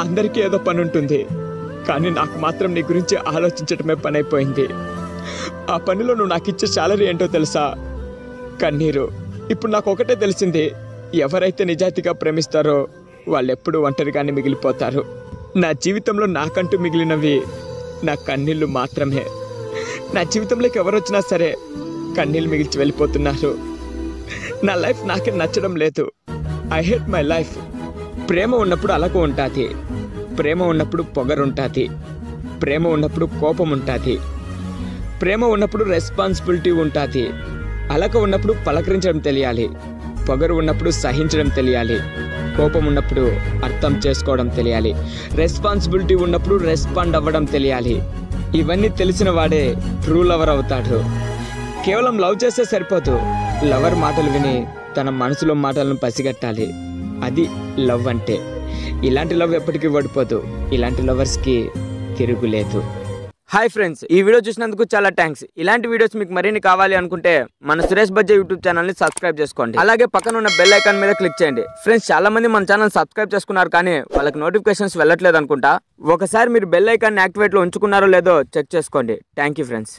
అందరికీ ఏదో పని ఉంటుంది, కానీ నాకు మాత్రం నీ గురించి ఆలోచించటమే పని అయిపోయింది. ఆ పనిలో నువ్వు నాకు ఇచ్చే శాలరీ ఏంటో తెలుసా? కన్నీరు. ఇప్పుడు నాకు ఒకటే తెలిసింది, ఎవరైతే నిజాయితీగా ప్రేమిస్తారో వాళ్ళెప్పుడూ ఒంటరిగానే మిగిలిపోతారు. నా జీవితంలో నాకంటూ మిగిలినవి నా కన్నీళ్ళు మాత్రమే. నా జీవితంలోకి ఎవరొచ్చినా సరే కన్నీళ్ళు మిగిల్చి వెళ్ళిపోతున్నారు. నా లైఫ్ నాకే నచ్చడం లేదు. I hate my life. ప్రేమ ఉన్నప్పుడు అలక ఉంటుంది, ప్రేమ ఉన్నప్పుడు పొగరుంటుంది, ప్రేమ ఉన్నప్పుడు కోపం ఉంటుంది, ప్రేమ ఉన్నప్పుడు రెస్పాన్సిబిలిటీ ఉంటుంది, అలక ఉన్నప్పుడు పలకరించడం తెలియాలి, పొగరు ఉన్నప్పుడు సహించడం తెలియాలి, కోపం ఉన్నప్పుడు అర్థం చేసుకోవడం తెలియాలి, రెస్పాన్సిబిలిటీ ఉన్నప్పుడు రెస్పాండ్ అవ్వడం తెలియాలి. ఇవన్నీ తెలిసిన వాడే ట్రూ లవర్ అవుతాడు. కేవలం లవ్ చేస్తే సరిపోదు, లవర్ మాటలు విని తన మనసులో మాటలను పసిగట్టాలి. అది లవ్ అంటే. ఇలాంటి లవ్ ఎప్పటికీ ఓడిపోదు. ఇలాంటి లవర్స్కి తిరుగులేదు. హాయ్ ఫ్రెండ్స్, ఈ వీడియో చూసినందుకు చాలా థ్యాంక్స్. ఇలాంటి వీడియోస్ మీకు మరిన్ని కావాలి అనుకుంటే మన సురేష్ బజ్జా యూట్యూబ్ ఛానల్ని సబ్స్క్రైబ్ చేసుకోండి. అలాగే పక్కన ఉన్న బెల్ ఐకాన్ మీద క్లిక్ చేయండి. ఫ్రెండ్స్, చాలా మంది మన ఛానల్ సబ్స్క్రైబ్ చేసుకున్నారు, కానీ వాళ్ళకి నోటిఫికేషన్స్ వెళ్ళట్లేదు అనుకుంటా. ఒకసారి మీరు బెల్ ఐకాన్ యాక్టివేట్లో ఉంచుకున్నారో లేదో చెక్ చేసుకోండి. Thank you friends.